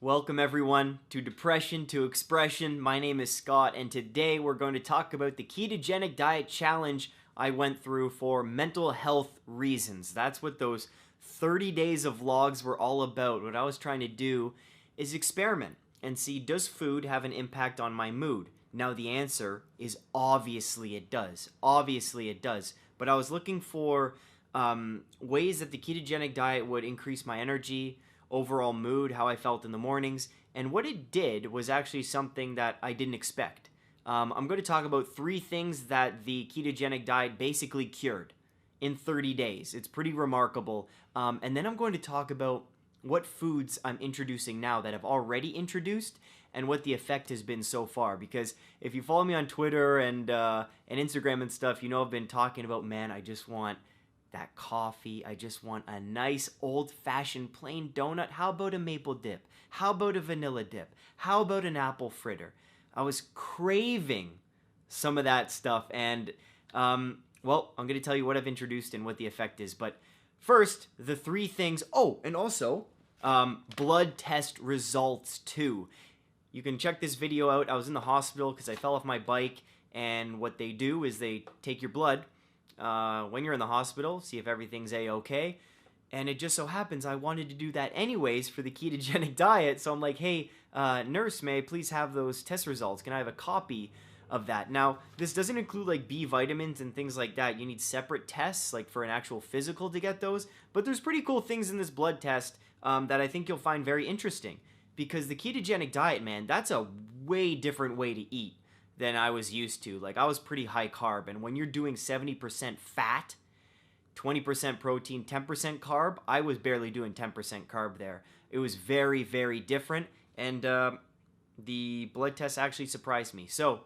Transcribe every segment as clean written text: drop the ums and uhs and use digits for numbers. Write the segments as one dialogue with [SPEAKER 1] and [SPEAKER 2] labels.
[SPEAKER 1] Welcome everyone to Depression to Expression. My name is Scott and today we're going to talk about the ketogenic diet challenge I went through for mental health reasons. That's what those 30 days of vlogs were all about. What I was trying to do is experiment and see, does food have an impact on my mood? Now the answer is obviously it does. Obviously it does. But I was looking for ways that the ketogenic diet would increase my energy, overall mood, how I felt in the mornings, and what it did was actually something that I didn't expect. I'm going to talk about 3 things that the ketogenic diet basically cured in 30 days. It's pretty remarkable. And then I'm going to talk about what foods I'm introducing now that I've already introduced and what the effect has been so far. Because if you follow me on Twitter and Instagram and stuff, you know I've been talking about, man, I just want that coffee. I just want a nice old-fashioned plain donut. How about a maple dip? How about a vanilla dip? How about an apple fritter? I was craving some of that stuff, and well, I'm going to tell you what I've introduced and what the effect is. But first, the 3 things. Oh, and also blood test results too. You can check this video out. I was in the hospital because I fell off my bike, and what they do is they take your blood when you're in the hospital, see if everything's a-okay. And it just so happens I wanted to do that anyways for the ketogenic diet. So I'm like, hey, nurse, may I please have those test results? Can I have a copy of that? Now, this doesn't include like B vitamins and things like that. You need separate tests like for an actual physical to get those. But there's pretty cool things in this blood test that I think you'll find very interesting. Because the ketogenic diet, man, that's a way different way to eat than I was used to. Like, I was pretty high carb, and when you're doing 70% fat, 20% protein, 10% carb, I was barely doing 10% carb there. It was very, very different, and the blood test actually surprised me. So,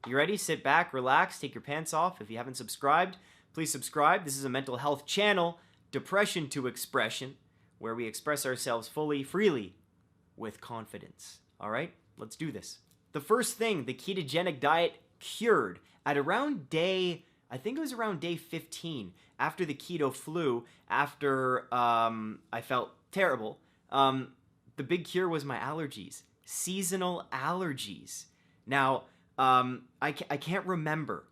[SPEAKER 1] you ready? Sit back, relax, take your pants off. If you haven't subscribed, please subscribe. This is a mental health channel, Depression to Expression, where we express ourselves fully, freely, with confidence. All right? Let's do this. The first thing the ketogenic diet cured at around day, I think it was around day 15, after the keto flu, after I felt terrible, the big cure was my allergies, seasonal allergies. Now, I can't remember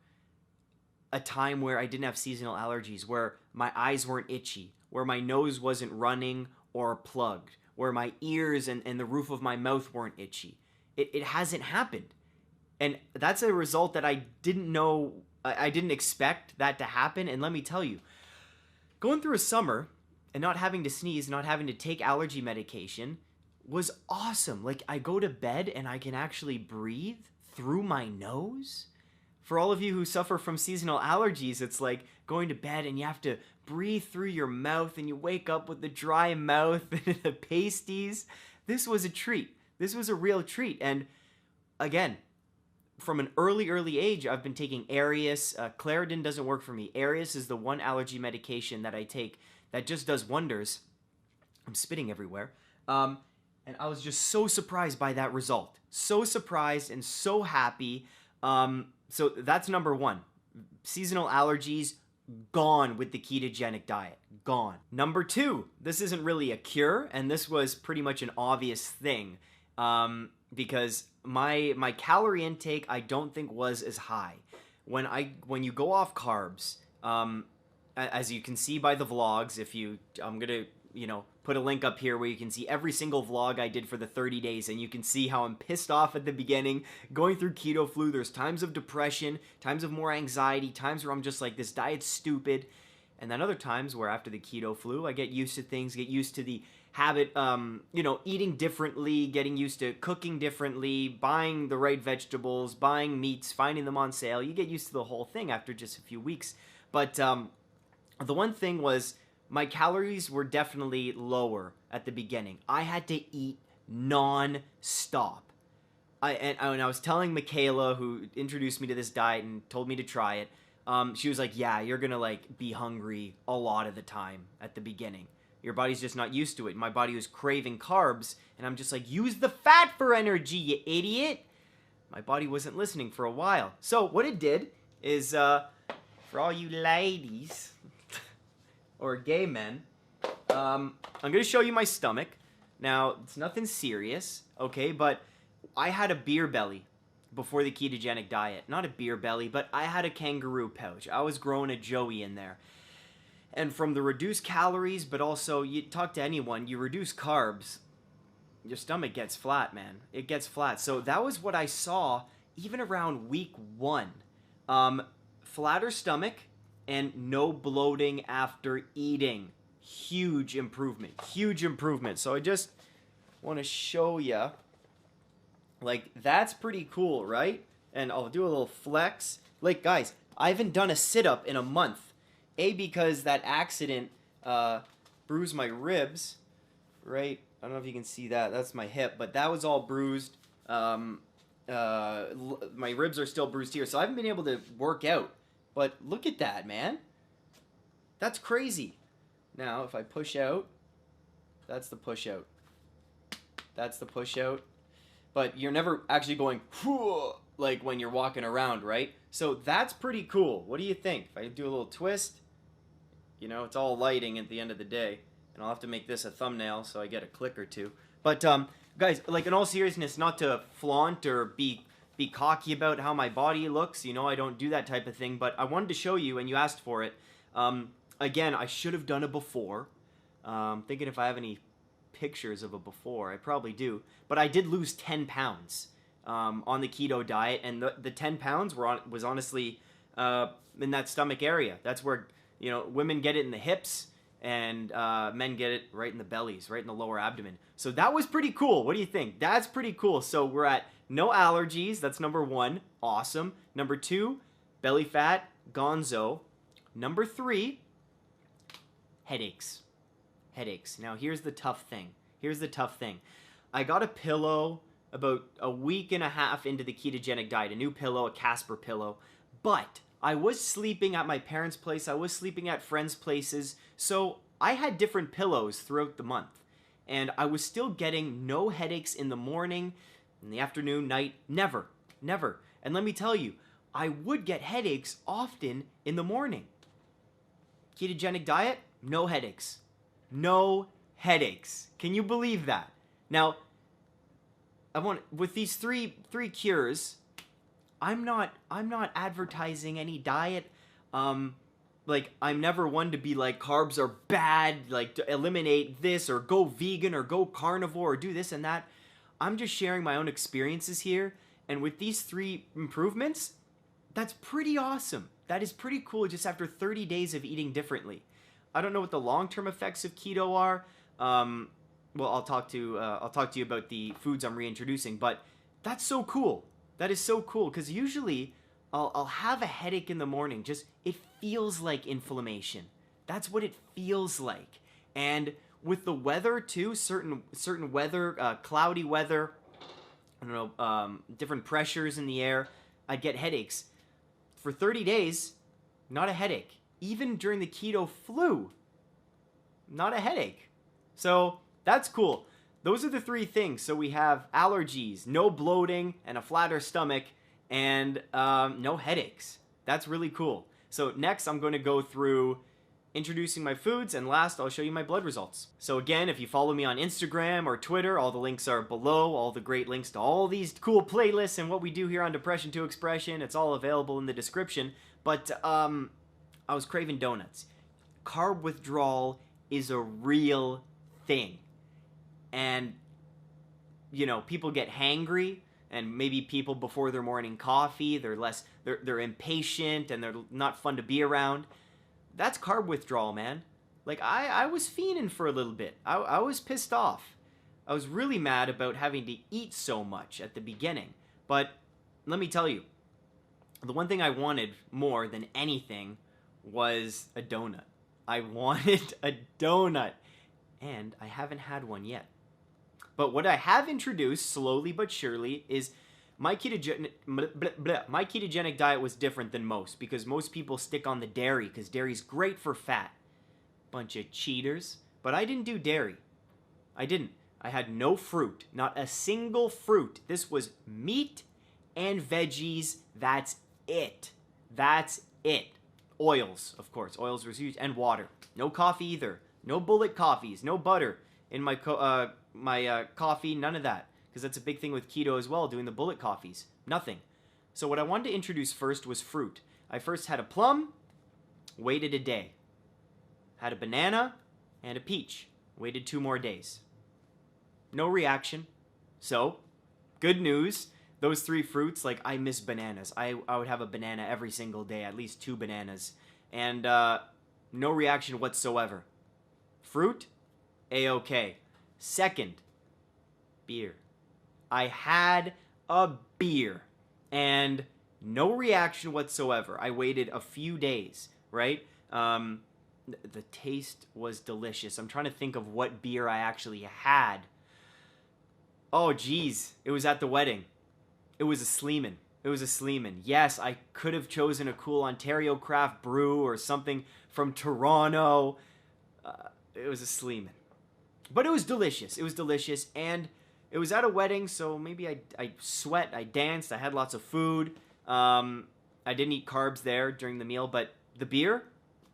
[SPEAKER 1] a time where I didn't have seasonal allergies, where my eyes weren't itchy, where my nose wasn't running or plugged, where my ears and the roof of my mouth weren't itchy. It hasn't happened. And that's a result that I didn't know, I didn't expect that to happen. And let me tell you, going through a summer and not having to sneeze, not having to take allergy medication was awesome. Like, I go to bed and I can actually breathe through my nose. For all of you who suffer from seasonal allergies, it's like going to bed and you have to breathe through your mouth and you wake up with the dry mouth and the pasties. This was a treat. This was a real treat. And again, from an early age, I've been taking Arius. Claritin doesn't work for me. Arius is the one allergy medication that I take that just does wonders. I'm spitting everywhere. And I was just so surprised by that result. So surprised and so happy. So that's number 1. Seasonal allergies gone with the ketogenic diet. Gone. Number 2, this isn't really a cure, and this was pretty much an obvious thing. Because my calorie intake I don't think was as high. When you go off carbs, as you can see by the vlogs, I'm gonna put a link up here where you can see every single vlog I did for the 30 days, and you can see how I'm pissed off at the beginning, going through keto flu. There's times of depression, times of more anxiety, times where I'm just like, this diet's stupid, and then other times where after the keto flu, I get used to things, get used to the habit, eating differently, getting used to cooking differently, buying the right vegetables, buying meats, finding them on sale. You get used to the whole thing after just a few weeks. But the one thing was, my calories were definitely lower at the beginning. I had to eat non-stop. And I was telling Michaela, who introduced me to this diet and told me to try it, she was like, yeah, you're gonna like be hungry a lot of the time at the beginning. Your body's just not used to it. My body was craving carbs, and I'm just like, use the fat for energy, you idiot. My body wasn't listening for a while. So what it did is, for all you ladies or gay men, I'm going to show you my stomach. Now, it's nothing serious, okay, but I had a beer belly before the ketogenic diet. Not a beer belly, but I had a kangaroo pouch. I was growing a joey in there. And from the reduced calories, but also, you talk to anyone, you reduce carbs, your stomach gets flat, man. It gets flat. So that was what I saw even around week 1. Flatter stomach and no bloating after eating. Huge improvement. Huge improvement. So I just want to show you. Like, that's pretty cool, right? And I'll do a little flex. Like, guys, I haven't done a sit-up in a month. Because that accident bruised my ribs, right? I don't know if you can see that. That's my hip, but that was all bruised. My ribs are still bruised here, so I haven't been able to work out. But look at that, man. That's crazy. Now, if I push out, that's the push out. That's the push out. But you're never actually going, like when you're walking around, right? So that's pretty cool. What do you think? If I do a little twist, you know, it's all lighting at the end of the day. And I'll have to make this a thumbnail so I get a click or two. But, guys, like in all seriousness, not to flaunt or be cocky about how my body looks. You know, I don't do that type of thing. But I wanted to show you, and you asked for it. Again, I should have done a before. Thinking if I have any pictures of a before. I probably do. But I did lose 10 pounds on the keto diet. And the 10 pounds was honestly in that stomach area. That's where, you know, women get it in the hips. And men get it right in the bellies, right in the lower abdomen. So that was pretty cool. What do you think? That's pretty cool. So we're at no allergies. That's number 1. Awesome. Number 2, belly fat, gonzo. Number 3, headaches. Headaches. Now here's the tough thing. Here's the tough thing. I got a pillow about a week and a half into the ketogenic diet. A new pillow, a Casper pillow. But I was sleeping at my parents' place. I was sleeping at friends' places. So I had different pillows throughout the month. And I was still getting no headaches in the morning, in the afternoon, night. Never. Never. And let me tell you, I would get headaches often in the morning. Ketogenic diet, no headaches. No headaches. Can you believe that? Now, with these three cures, I'm not advertising any diet. Like, I'm never one to be like, carbs are bad, like, to eliminate this, or go vegan, or go carnivore, or do this and that. I'm just sharing my own experiences here, and with these 3 improvements, that's pretty awesome. That is pretty cool just after 30 days of eating differently. I don't know what the long-term effects of keto are. Well, I'll talk to you about the foods I'm reintroducing, but that's so cool. That is so cool, because usually I'll have a headache in the morning. Just, it feels like inflammation. That's what it feels like. And with the weather too, certain weather, cloudy weather, I don't know, different pressures in the air, I'd get headaches. For 30 days, not a headache. Even during the keto flu, not a headache. So that's cool. Those are the 3 things. So we have allergies, no bloating, and a flatter stomach, and no headaches. That's really cool. So next, I'm going to go through introducing my foods, and last, I'll show you my blood results. So again, if you follow me on Instagram or Twitter, all the links are below, all the great links to all these cool playlists and what we do here on Depression to Expression. It's all available in the description. But I was craving donuts. Carb withdrawal is a real thing. And, you know, people get hangry, and maybe people before their morning coffee, they're impatient, and they're not fun to be around. That's carb withdrawal, man. Like, I was fiending for a little bit. I was pissed off. I was really mad about having to eat so much at the beginning. But let me tell you, the one thing I wanted more than anything was a donut. I wanted a donut, and I haven't had one yet. But what I have introduced, slowly but surely, is my ketogenic diet was different than most, because most people stick on the dairy, because dairy's great for fat. Bunch of cheaters. But I didn't do dairy. I didn't. I had no fruit. Not a single fruit. This was meat and veggies. That's it. That's it. Oils, of course. Oils were used, and water. No coffee either. No bullet coffees. No butter in my my coffee, none of that. Because that's a big thing with keto as well, doing the bullet coffees. Nothing. So what I wanted to introduce first was fruit. I first had a plum, waited a day. Had a banana and a peach, waited 2 more days. No reaction. So, good news. Those 3 fruits, like, I miss bananas. I would have a banana every single day, at least 2 bananas. And no reaction whatsoever. Fruit, A-okay. Second, beer. I had a beer and no reaction whatsoever. I waited a few days, right? The taste was delicious. I'm trying to think of what beer I actually had. Oh, geez. It was at the wedding. It was a Sleeman. It was a Sleeman. Yes, I could have chosen a cool Ontario craft brew or something from Toronto. It was a Sleeman. But it was delicious. It was delicious. And it was at a wedding, so maybe I sweat, I danced, I had lots of food. I didn't eat carbs there during the meal, but the beer,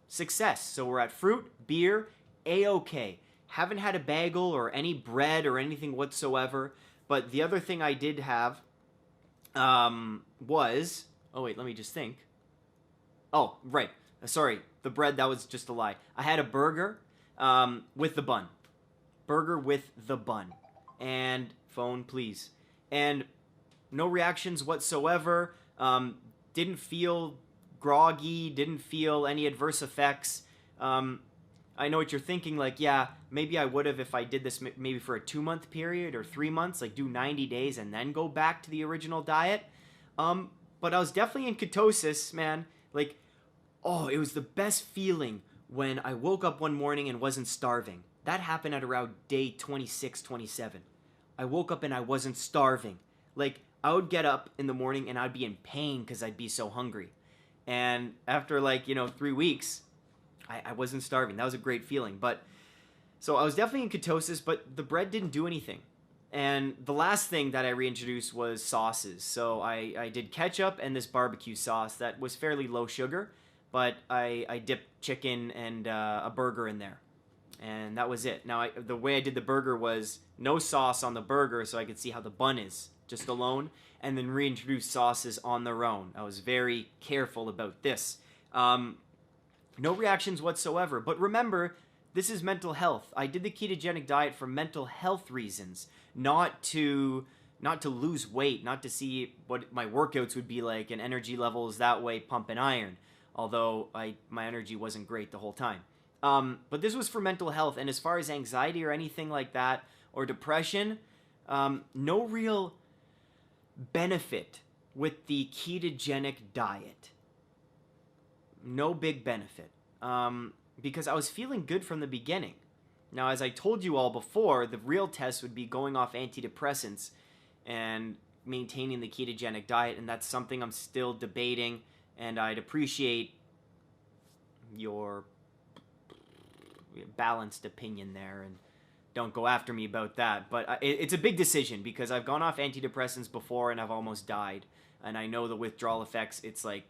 [SPEAKER 1] success. So we're at fruit, beer, A-okay. Haven't had a bagel or any bread or anything whatsoever. But the other thing I did have was... Oh, wait, let me just think. Oh, right. Sorry, the bread, that was just a lie. I had a burger with the bun. Burger with the bun. And phone, please. And no reactions whatsoever. Didn't feel groggy. Didn't feel any adverse effects. I know what you're thinking, like, yeah, maybe I would have if I did this maybe for a 2-month period or 3 months, like do 90 days and then go back to the original diet. But I was definitely in ketosis, man. Like, oh, it was the best feeling when I woke up one morning and wasn't starving. That happened at around day 26, 27. I woke up and I wasn't starving. Like, I would get up in the morning and I'd be in pain because I'd be so hungry. And after, like, 3 weeks, I wasn't starving. That was a great feeling. But so I was definitely in ketosis, but the bread didn't do anything. And the last thing that I reintroduced was sauces. So I did ketchup and this barbecue sauce that was fairly low sugar, but I dipped chicken and a burger in there. And that was it. Now, the way I did the burger was no sauce on the burger so I could see how the bun is, just alone, and then reintroduce sauces on their own. I was very careful about this. No reactions whatsoever. But remember, this is mental health. I did the ketogenic diet for mental health reasons, not to lose weight, not to see what my workouts would be like and energy levels that way pumping iron, although my energy wasn't great the whole time. But this was for mental health, and as far as anxiety or anything like that, or depression, no real benefit with the ketogenic diet. No big benefit. Because I was feeling good from the beginning. Now, as I told you all before, the real test would be going off antidepressants and maintaining the ketogenic diet, and that's something I'm still debating, and I'd appreciate your balanced opinion there, and don't go after me about that. But it's a big decision because I've gone off antidepressants before and I've almost died, and I know the withdrawal effects. It's like,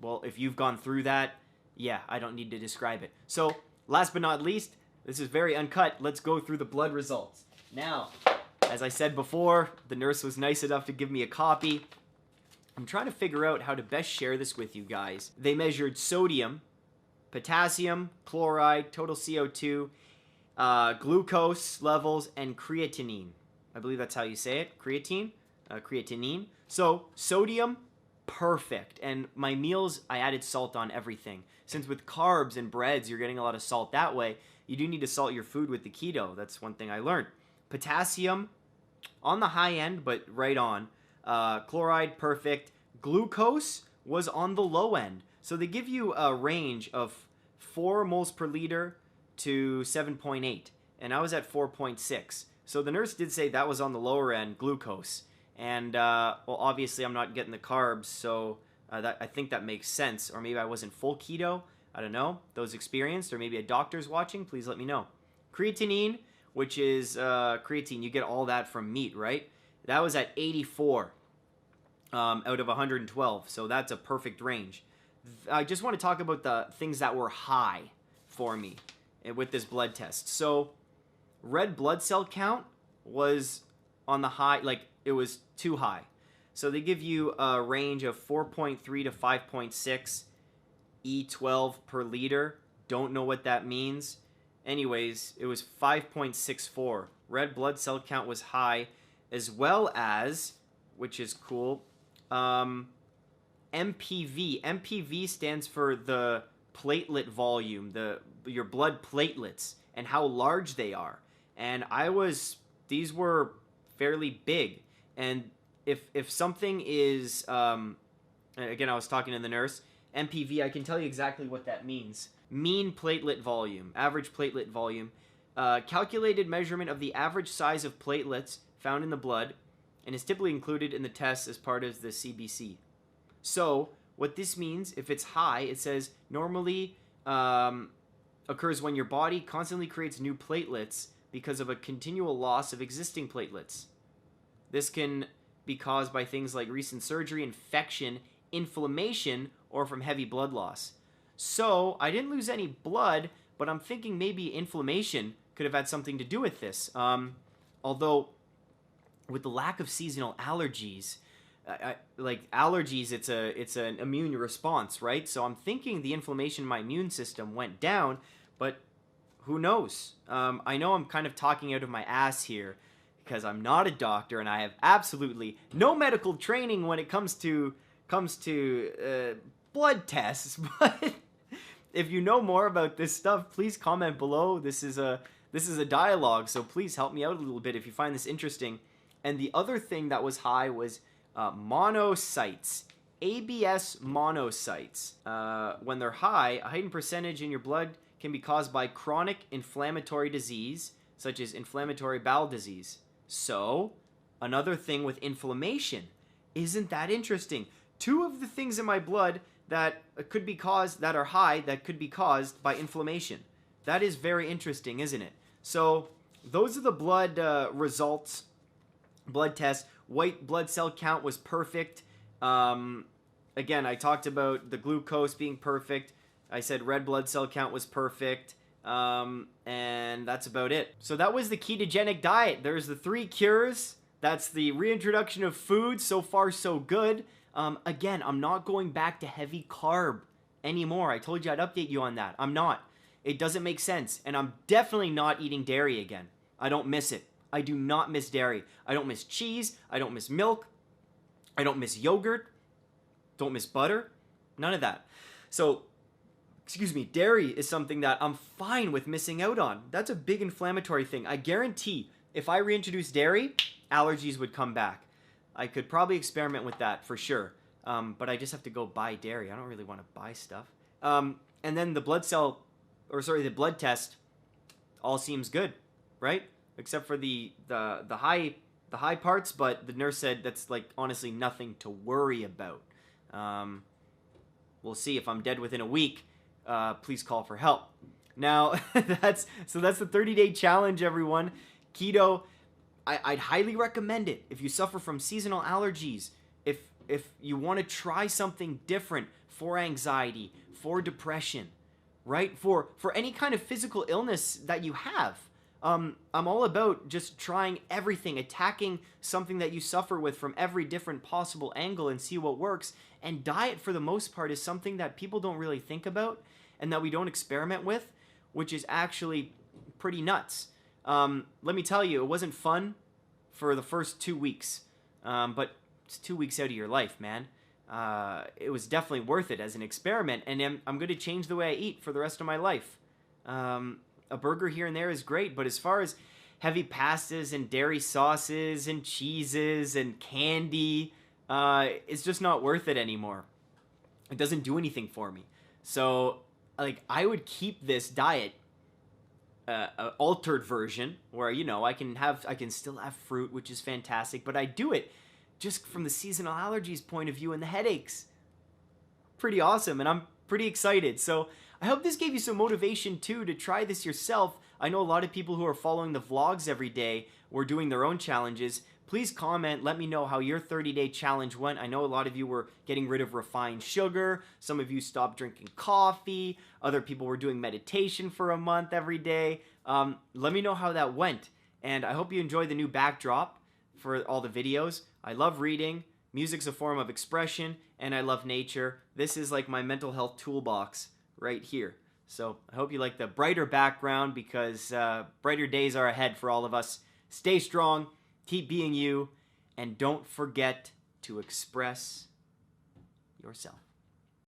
[SPEAKER 1] well, if you've gone through that, yeah, I don't need to describe it. So, last but not least, this is very uncut. Let's go through the blood results. Now, as I said before, the nurse was nice enough to give me a copy. I'm trying to figure out how to best share this with you guys. They measured sodium, potassium, chloride, total CO2, glucose levels, and creatinine. I believe that's how you say it. Creatinine. So, sodium, perfect. And my meals, I added salt on everything. Since with carbs and breads, you're getting a lot of salt that way, you do need to salt your food with the keto. That's one thing I learned. Potassium, on the high end, but right on. Chloride, perfect. Glucose was on the low end. So they give you a range of 4 moles per liter to 7.8. And I was at 4.6. So the nurse did say that was on the lower end, glucose. And, well, obviously I'm not getting the carbs, so I think that makes sense. Or maybe I wasn't full keto. I don't know. Those experienced, or maybe a doctor's watching, please let me know. Creatinine, which is creatine. You get all that from meat, right? That was at 84 out of 112, so that's a perfect range. I just want to talk about the things that were high for me with this blood test. So red blood cell count was on the high, like it was too high. So they give you a range of 4.3 to 5.6 E12 per liter. Don't know what that means. Anyways, it was 5.64. Red blood cell count was high, as well as, which is cool, MPV. MPV stands for the platelet volume, your blood platelets, and how large they are. And these were fairly big. And if something is, again, I was talking to the nurse, MPV, I can tell you exactly what that means. Mean platelet volume, average platelet volume, calculated measurement of the average size of platelets found in the blood, and is typically included in the tests as part of the CBC. So, what this means, if it's high, it says normally occurs when your body constantly creates new platelets because of a continual loss of existing platelets. This can be caused by things like recent surgery, infection, inflammation, or from heavy blood loss. So, I didn't lose any blood, but I'm thinking maybe inflammation could have had something to do with this. Although, with the lack of seasonal allergies, like allergies, it's an immune response, right? So I'm thinking the inflammation in my immune system went down, but who knows? I know I'm kind of talking out of my ass here because I'm not a doctor and I have absolutely no medical training when it comes to blood tests. But if you know more about this stuff, please comment below. This is a dialogue, so please help me out a little bit if you find this interesting. And the other thing that was high was monocytes, ABS monocytes. When they're high, a heightened percentage in your blood can be caused by chronic inflammatory disease, such as inflammatory bowel disease. So, another thing with inflammation. Isn't that interesting? Two of the things in my blood that could be caused, that are high, that could be caused by inflammation. That is very interesting, isn't it? So, those are the blood results, blood tests. White blood cell count was perfect. Again, I talked about the glucose being perfect. I said red blood cell count was perfect. And that's about it. So that was the ketogenic diet. There's the 3 cures. That's the reintroduction of food. So far, so good. Again, I'm not going back to heavy carb anymore. I told you I'd update you on that. I'm not. It doesn't make sense. And I'm definitely not eating dairy again. I don't miss it. I do not miss dairy. I don't miss cheese. I don't miss milk. I don't miss yogurt. Don't miss butter. None of that. So, excuse me, dairy is something that I'm fine with missing out on. That's a big inflammatory thing. I guarantee if I reintroduce dairy, allergies would come back. I could probably experiment with that for sure. But I just have to go buy dairy. I don't really want to buy stuff. And then the blood test all seems good, right? Except for the high parts, but the nurse said that's like honestly nothing to worry about. We'll see. If I'm dead within a week, please call for help. Now that's the 30-day challenge, everyone. Keto, I'd highly recommend it if you suffer from seasonal allergies. If you want to try something different for anxiety, for depression, right? For any kind of physical illness that you have. I'm all about just trying everything, attacking something that you suffer with from every different possible angle and see what works. And diet, for the most part, is something that people don't really think about and that we don't experiment with, which is actually pretty nuts. Let me tell you, it wasn't fun for the first 2 weeks, but it's 2 weeks out of your life, man. It was definitely worth it as an experiment, and I'm going to change the way I eat for the rest of my life. A burger here and there is great, but as far as heavy pastas and dairy sauces and cheeses and candy, it's just not worth it anymore. It doesn't do anything for me. So, like, I would keep this diet, altered version, where, you know, I can still have fruit, which is fantastic, but I do it just from the seasonal allergies point of view and the headaches. Pretty awesome, and I'm pretty excited. So I hope this gave you some motivation too to try this yourself. I know a lot of people who are following the vlogs every day were doing their own challenges. please comment. Let me know how your 30-day challenge went. I know a lot of you were getting rid of refined sugar. Some of you stopped drinking coffee. Other people were doing meditation for a month every day. Let me know how that went. And I hope you enjoy the new backdrop for all the videos. I love reading. Music's a form of expression, and I love nature. This is like my mental health toolbox right here. So I hope you like the brighter background, because brighter days are ahead for all of us. Stay strong, keep being you, and don't forget to express yourself.